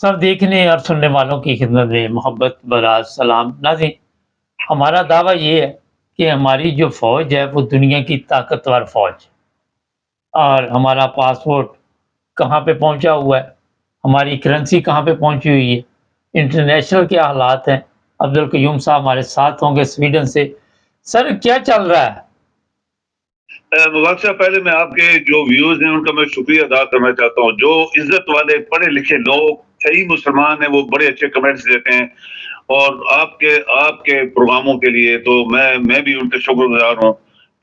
सब देखने और सुनने वालों की खिदमत में मोहब्बत भरा सलाम नाज़रीन। हमारा दावा ये है कि हमारी जो फ़ौज है वो दुनिया की ताकतवर फ़ौज और हमारा पासपोर्ट कहाँ पे पहुँचा हुआ है, हमारी करेंसी कहाँ पे पहुँची हुई है, इंटरनेशनल क्या हालात हैं। अब्दुल क़य्यूम साहब हमारे साथ होंगे स्वीडन से। सर क्या चल रहा है? मुबारक साहब, पहले मैं आपके जो व्यूअर्स हैं उनका मैं शुक्रिया अदा करना चाहता हूँ। जो इज़्ज़त वाले पढ़े लिखे लोग, सही मुसलमान हैं, वो बड़े अच्छे कमेंट्स देते हैं और आपके आपके प्रोग्रामों के लिए तो मैं भी उनके शुक्रगुज़ार हूँ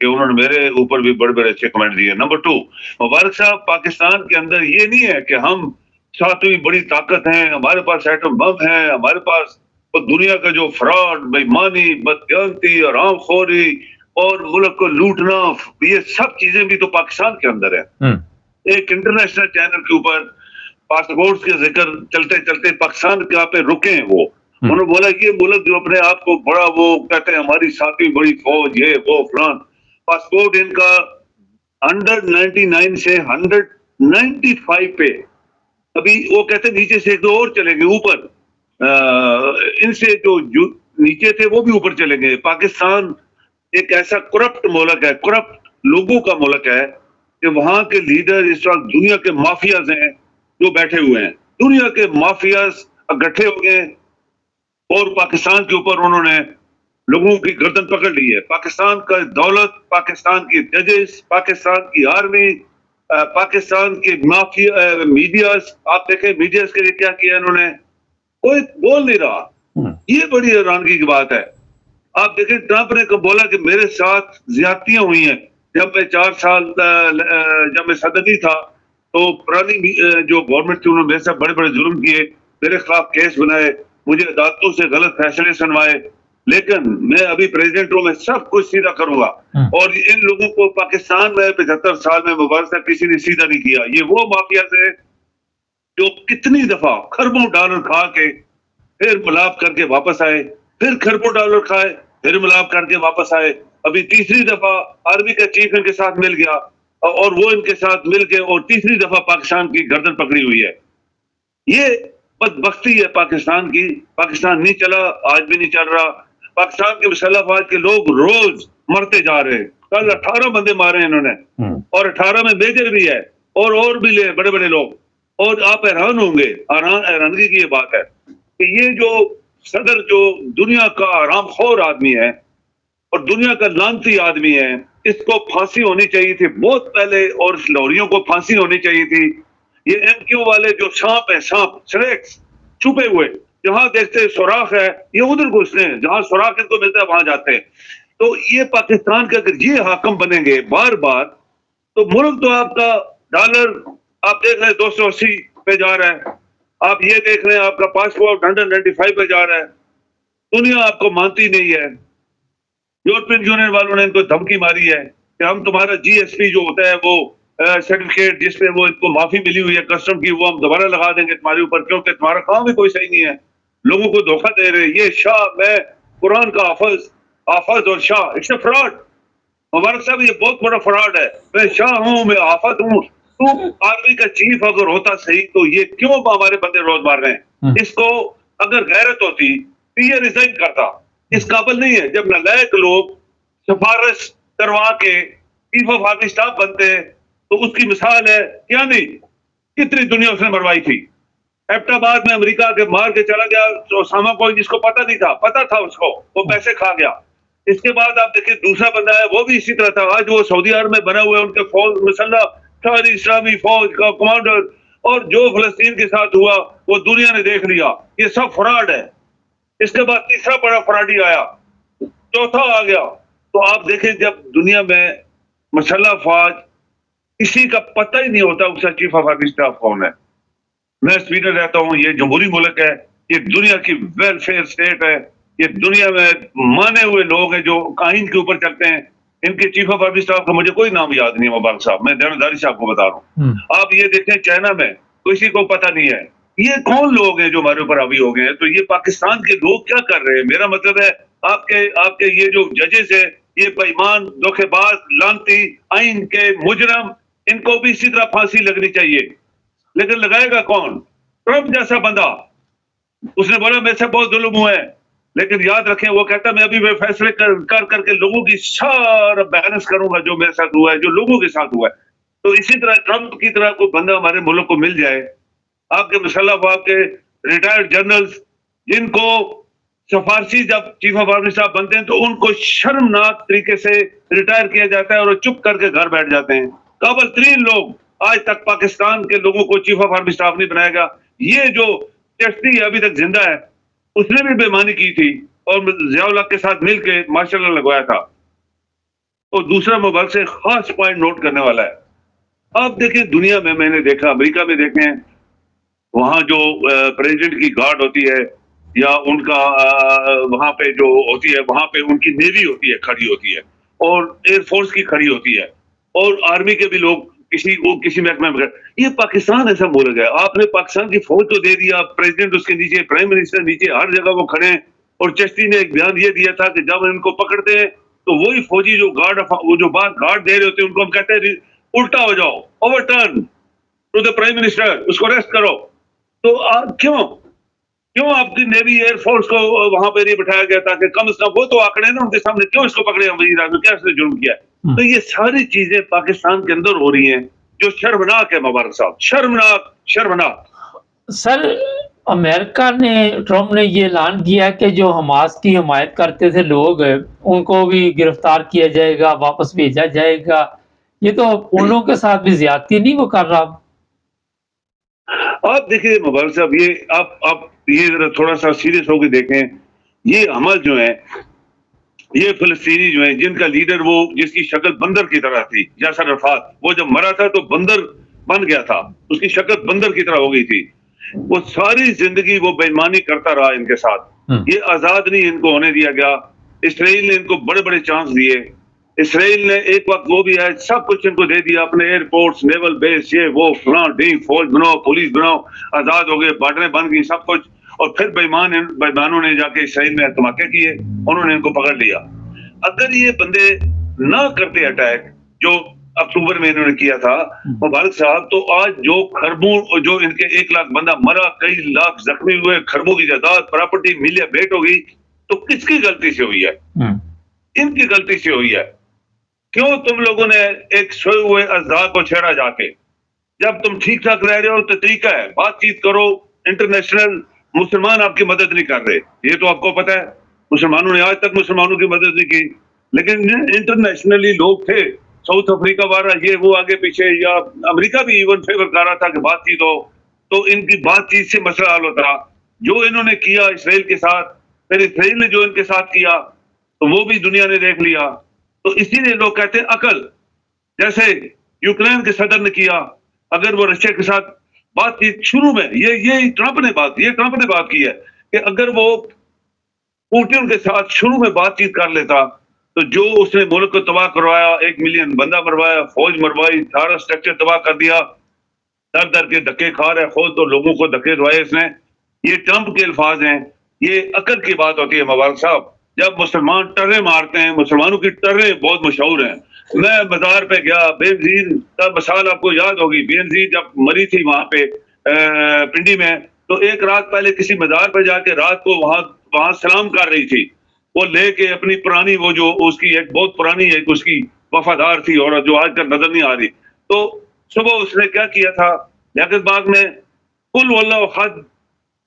कि उन्होंने मेरे ऊपर भी बड़े-बड़े अच्छे कमेंट दिए। नंबर 2, मुबारक साहब, पाकिस्तान के अंदर ये नहीं है कि हम 7वीं बड़ी ताकत हैं, हमारे पास एटम बम है, हमारे पास तो दुनिया का जो फ्रॉड, बेईमानी, बदकिस्मती, हरामखोरी और मुल्क को लूटना, ये सब चीजें भी तो पाकिस्तान के अंदर है। एक इंटरनेशनल चैनल के ऊपर पासपोर्ट के जिक्र चलते चलते पाकिस्तान क्या पे रुके हैं वो। उन्होंने बोला ये मुल्क जो अपने आप को बड़ा वो कहते हैं हमारी 7वीं बड़ी फौज, ये वो फलान। पासपोर्ट इनका 199 से 195 पे, अभी वो कहते हैं नीचे से एक दो और चलेंगे ऊपर। इनसे जो नीचे थे वो भी ऊपर चलेंगे। पाकिस्तान एक ऐसा करप्ट मुल्क है, करप्ट लोगों का मुल्क है कि वहां के लीडर इस वक्त दुनिया के माफियाज हैं जो बैठे हुए हैं। दुनिया के माफियाज इकट्ठे हो गए और पाकिस्तान के ऊपर उन्होंने लोगों की गर्दन पकड़ ली है। पाकिस्तान का दौलत, पाकिस्तान की जजेस, पाकिस्तान की आर्मी, पाकिस्तान के माफिया मीडियाज, आप देखें मीडियाज के लिए क्या किया इन्होंने, कोई बोल नहीं रहा। ये बड़ी हैरानगी की बात है। आप देखें ट्रंप ने बोला कि मेरे साथ ज्यादतियां हुई हैं। जब मैं 4 साल जब मैं सदर नहीं था तो पुरानी जो गवर्नमेंट थी उन्होंने मेरे साथ बड़े-बड़े जुल्म किए, मेरे खिलाफ केस बनाए, मुझे अदालतों से गलत फैसले सुनवाए, लेकिन मैं अभी प्रेसिडेंट हूं, मैं सब कुछ सीधा करूंगा। और इन लोगों को पाकिस्तान में 75 साल में मुबारक साहब किसी ने सीधा नहीं किया। ये वो माफिया से जो कितनी दफा खरबों डॉलर खा के फिर मिलाप करके वापस आए, फिर खरबों डॉलर खाए, फिर मिलाप करके वापस आए। अभी तीसरी दफा आर्मी का चीफ इनके साथ मिल गया और वो इनके साथ मिल के और तीसरी दफा पाकिस्तान की गर्दन पकड़ी हुई है। ये बदबख्ती है पाकिस्तान की। पाकिस्तान नहीं चला, आज भी नहीं चल रहा। पाकिस्तान के मुसल्लह अफवाज के लोग रोज मरते जा रहे हैं। कल 18 बंदे मारे हैं इन्होंने और 18 में मेजर भी है और भी ले बड़े बड़े लोग। और आप हैरान होंगे, हैरानगी की ये बात है कि ये जो सदर जो दुनिया का हरामखोर आदमी है और दुनिया का लानती आदमी है, इसको फांसी होनी चाहिए थी बहुत पहले और इस लौरियों को फांसी होनी चाहिए थी। ये एमक्यू वाले जो सांप है, सांप स्नेक्स छुपे हुए, जहां देखते सुराख है ये उधर घुसते हैं, जहां सुराख इनको मिलता है वहां जाते हैं। तो ये पाकिस्तान के अगर ये हाकम बनेंगे बार बार तो मुल्क तो आपका डॉलर आप देख रहे हैं 280 पे जा रहा है। आप ये देख रहे हैं आपका पासपोर्ट 195 पे जा रहा है। दुनिया आपको मानती नहीं है। यूरोपियन यूनियन वालों ने इनको धमकी मारी है कि हम तुम्हारा जीएसपी जो होता है वो सर्टिफिकेट जिसमें वो इनको माफी मिली हुई है कस्टम की, वो हम दोबारा लगा देंगे तुम्हारे ऊपर, क्योंकि तुम्हारा काम भी कोई सही नहीं है। लोगों को धोखा दे रहे। ये शाह, मैं कुरान का हाफज और शाह, इट्स फ्रॉड। मुबारक साहब ये बहुत बड़ा फ्रॉड है। मैं शाह हूं, मैं हाफज हूं। तो आर्मी का चीफ अगर होता सही तो ये क्यों हमारे बंदे रोज मार रहे हैं? इसको अगर गैरत होती तो ये रिजाइन करता। इस काबिल नहीं है। जब नालायक लोग सिफारिश करवा के चीफ ऑफ आर्मी स्टाफ बनते हैं तो उसकी मिसाल है क्या नहीं, कितनी दुनिया उसने मरवाई थी। एबटाबाद में अमेरिका के मार के चला गया तो ओसामा को, जिसको पता नहीं था, पता था उसको, वो पैसे खा गया। इसके बाद आप देखिए दूसरा बंदा है वो भी इसी तरह था। आज वो सऊदी अरब में बना हुआ है, उनके फौज मुसल्लह सारी इस्लामी फौज का कमांडर, और जो फलस्तीन के साथ हुआ वो दुनिया ने देख लिया। ये सब फ्रॉड है। इसके बाद तीसरा बड़ा फ्रॉडी आया, चौथा आ गया। तो आप देखें जब दुनिया में मुसल्लह फौज किसी का पता ही नहीं होता उसका चीफ ऑफ आर्मी स्टाफ कौन है। मैं स्वीडन रहता हूं, ये जमहूरी मुल्क है, ये दुनिया की वेलफेयर स्टेट है, ये दुनिया में माने हुए लोग हैं जो कानून के ऊपर चलते हैं। इनके चीफ ऑफ आर्मी स्टाफ का मुझे कोई नाम याद नहीं है मुबारक साहब, मैं देवदारी साहब को बता रहा हूँ। आप ये देखें चाइना में किसी को पता नहीं है। ये कौन लोग हैं जो हमारे ऊपर हावी हो गए हैं? तो ये पाकिस्तान के लोग क्या कर रहे हैं? मेरा मतलब है आपके आपके ये जो जजेस है ये बेईमान, धोखेबाज, लानती, आइन के मुजरम, इनको भी इसी तरह फांसी लगनी चाहिए। लेकिन लगाएगा कौन? ट्रंप जैसा बंदा, उसने बोला मेरे से बहुत जुल्म हुआ है, लेकिन याद रखें वो कहता मैं अभी वे फैसले कर करके लोगों की सारा बैलेंस करूंगा जो मेरे साथ हुआ है, जो लोगों के साथ हुआ है। तो इसी तरह ट्रंप की तरह कोई बंदा हमारे मुल्क को मिल जाए, आपके मुसल्लफ, आपके रिटायर्ड जनरल्स, जिनको सिफारशी जब चीफ ऑफ आर्मी साहब बनते हैं तो उनको शर्मनाक तरीके से रिटायर किया जाता है और वो चुप करके घर बैठ जाते हैं। काबल तरीन लोग आज तक पाकिस्तान के लोगों को चीफ ऑफ आर्मी स्टाफ नहीं बनाएगा। ये जो चश्ती अभी तक जिंदा है, उसने भी बेईमानी की थी और जियाउल हक के साथ मिलके मार्शल लॉ लगवाया था। और दूसरा मुबारक से खास पॉइंट नोट करने वाला है, आप देखें दुनिया में, मैंने देखा अमेरिका में देखें, वहां जो प्रेसिडेंट की गार्ड होती है या उनका वहां पे जो होती है, वहां पे उनकी नेवी होती है, खड़ी होती है, और एयरफोर्स की खड़ी होती है, और आर्मी के भी लोग किसी महकमे में। ये पाकिस्तान ऐसा मुल्क है, आपने पाकिस्तान की फौज तो दे दिया, प्रेसिडेंट उसके नीचे, प्राइम मिनिस्टर नीचे, हर जगह वो खड़े हैं। और चश्ती ने एक बयान ये दिया था कि जब इनको पकड़ते हैं तो वही फौजी जो वो जो बात गार्ड दे रहे होते हैं, उनको हम कहते हैं उल्टा हो जाओ, overturn to the prime minister, उसको अरेस्ट करो। तो क्यों आपकी नेवी एयरफोर्स को वहां पे नहीं बिठाया गया, ताकि कम से कम वो तो आंकड़े ना उनके सामने, क्यों इसको पकड़े हम वजीर आज़म, क्या इसने जुर्म किया? तो ये सारी चीजें पाकिस्तान के अंदर हो रही हैं जो शर्मनाक है मुबारक साहब, शर्मनाक। सर, अमेरिका ने, ट्रंप ने ये ऐलान किया कि जो हमास की हिमायत करते थे लोग, उनको भी गिरफ्तार किया जाएगा, वापस भेजा जाएगा। ये तो उन लोगों के साथ भी ज्यादती नहीं वो कर रहा? आप देखिए मुबारक साहब, ये आप ये जरा थोड़ा सा सीरियस होकर देखें, ये अमल जो है, ये फिलिस्तीनी जो है, जिनका लीडर वो जिसकी शक्ल बंदर की तरह थी, यासर अराफात, वो जब मरा था तो बंदर बन गया था, उसकी शक्ल बंदर की तरह हो गई थी। वो सारी जिंदगी वो बेईमानी करता रहा इनके साथ। ये आजाद नहीं इनको होने दिया गया। इसराइल ने इनको बड़े बड़े चांस दिए। इसराइल ने एक वक्त वो भी है, सब कुछ इनको दे दिया, अपने एयरपोर्ट्स, नेवल बेस, ये वो फलां ढींग, फौज बनाओ, पुलिस बनाओ, आजाद हो गए, बॉर्डरें बन गई, सब कुछ। और फिर बेईमानों ने जाके इसराइल में धमाके किए, उन्होंने इनको पकड़ लिया। अगर ये बंदे ना करते अटैक जो अक्टूबर में इन्होंने किया था मुबारक साहब, तो आज जो खरबों, जो इनके 1 लाख बंदा मरा, कई लाख जख्मी हुए, खरबों की जायदाद, प्रॉपर्टी मिलिया भेंट हो गई, तो किसकी गलती से हुई है? इनकी गलती से हुई है। क्यों तुम लोगों ने एक सोए हुए अज़ा को छेड़ा जाके? जब तुम ठीक ठाक रह रहे हो तो तरीका है, बातचीत करो। इंटरनेशनल मुसलमान आपकी मदद नहीं कर रहे, ये तो आपको पता है। मुसलमानों ने आज तक मुसलमानों की मदद नहीं की, लेकिन इंटरनेशनली लोग थे, साउथ अफ्रीका वाला, ये वो आगे पीछे, या अमेरिका भी इवन फेवर कर रहा था कि बातचीत हो, तो इनकी बातचीत से मसला हल होता। जो इन्होंने किया इसराइल के साथ, फिर इसराइल ने जो इनके साथ किया, तो वो भी दुनिया ने देख लिया। तो इसीलिए लोग कहते हैं अकल, जैसे यूक्रेन के सदर ने किया, अगर वो रशिया के साथ बातचीत शुरू में, ये ट्रंप ने बात की है कि अगर वो पुतिन के साथ शुरू में बातचीत कर लेता, तो जो उसने मुल्क को तबाह करवाया, 1 मिलियन बंदा मरवाया, फौज मरवाई, सारा स्ट्रक्चर तबाह कर दिया, दर दर के धक्के खा रहा है, खुद तो लोगों को धक्के दवाए इसने। ये ट्रंप के अल्फाज हैं। ये अकल की बात होती है मुबारक साहब। जब मुसलमान टर्रे मारते हैं, मुसलमानों की टर्रे बहुत मशहूर हैं। मैं बाजार पे गया, बेनजीर का मिसाल आपको याद होगी, बेनजीर जब मरी थी वहां पे पिंडी में, तो एक रात पहले किसी मजार पे जाके रात को वहां सलाम कर रही थी। वो लेके अपनी पुरानी, वो जो उसकी एक बहुत पुरानी एक उसकी वफादार थी और जो आजकल नजर नहीं आ रही, तो सुबह उसने क्या किया था, लियाकत बाग में कुल वल्लाह हद,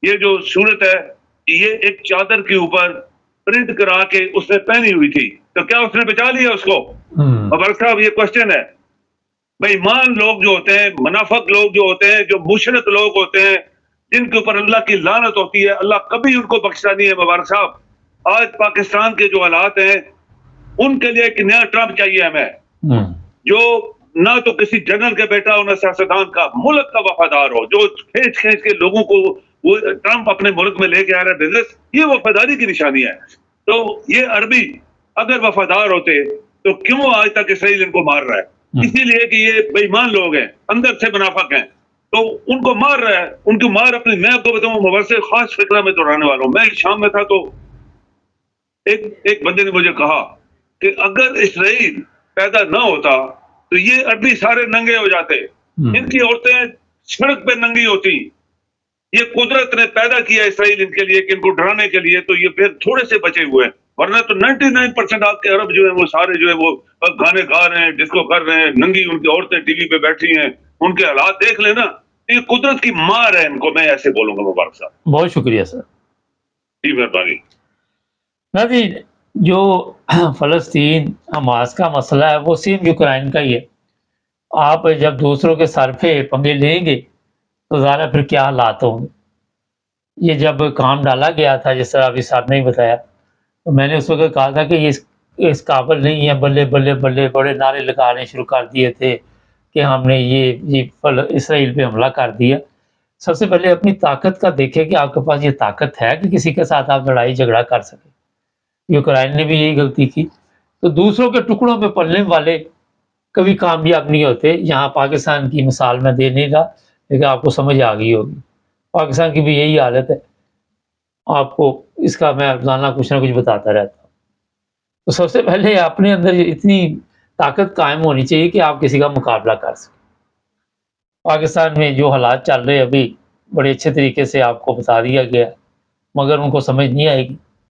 ये जो सूरत है, ये एक चादर के ऊपर प्रिंट करा के उसने पहनी हुई थी। तो क्या उसने बचा लिया उसको? मुबारक साहब, ये क्वेश्चन है। बेईमान लोग जो होते हैं, मुनाफिक लोग जो होते हैं, जो मुशरिक लोग होते हैं, जिनके ऊपर अल्लाह की लानत होती है, अल्लाह कभी उनको बख्शता नहीं है। मुबारक साहब, आज पाकिस्तान के जो हालात हैं, उनके लिए एक नया ट्रंप चाहिए हमें, जो ना तो किसी जनरल के बेटा हो, ना सियासतदान का, मुल्क का वफादार हो, जो खींच खींच के लोगों को वो ट्रंप अपने मुल्क में लेके आ रहा है बिजनेस, ये वफादारी की निशानी है। तो ये अरबी अगर वफादार होते तो क्यों आज तक इसराइल इनको मार रहा है? इसीलिए कि ये बेईमान लोग हैं, अंदर से मुनाफिक हैं, तो उनको मार रहा है। उनकी मार अपनी, मैं आपको बताऊं मुबारक से खास फिक्रा में तो रहने वाला हूं। मैं शाम में था तो एक बंदे ने मुझे कहा कि अगर इसराइल पैदा ना होता तो ये अरबी सारे नंगे हो जाते, इनकी औरतें सड़क पे नंगी होती, ये कुदरत ने पैदा किया इसराइल इनके लिए कि इनको डराने के लिए, तो ये फिर थोड़े से बचे हुए हैं, वरना तो 99% आपके अरब जो है वो सारे जो है वो गाने गा रहे हैं, डिस्को कर रहे हैं, नंगी उनकी औरतें टीवी पे बैठी हैं, उनके हालात देख लेना। ये कुदरत की मार है इनको, मैं ऐसे बोलूंगा मुबारक साहब। बहुत शुक्रिया सर। जी मेहरबानी। नाज़रीन, जो फ़लस्तीन हमास का मसला है वो सेम यूक्रेन का ही है। आप जब दूसरों के सर पे पंगे लेंगे तो ज़ाहिर है फिर क्या हालात होंगे। ये जब काम डाला गया था, जिस तरह अभी साहब ने बताया, तो मैंने उस वक़्त कहा था कि ये इस काबिल नहीं है, बल्ले, बल्ले, बल्ले बड़े नारे लगाने शुरू कर दिए थे कि हमने ये इसराइल पे हमला कर दिया। सबसे पहले अपनी ताकत का देखें कि आपके पास ये ताकत है कि किसी के साथ आप लड़ाई झगड़ा कर सकें। यूक्रेन ने भी यही गलती की। तो दूसरों के टुकड़ों पे पलने वाले कभी कामयाब नहीं होते। यहाँ पाकिस्तान की मिसाल मैं दे नहीं रहा, लेकिन आपको समझ आ गई होगी। पाकिस्तान की भी यही हालत है। आपको इसका मैं रोज़ाना कुछ ना कुछ बताता रहता हूँ। तो सबसे पहले अपने अंदर इतनी ताकत कायम होनी चाहिए कि आप किसी का मुकाबला कर सकें। पाकिस्तान में जो हालात चल रहे हैं अभी, बड़े अच्छे तरीके से आपको बता दिया गया, मगर उनको समझ नहीं आएगी।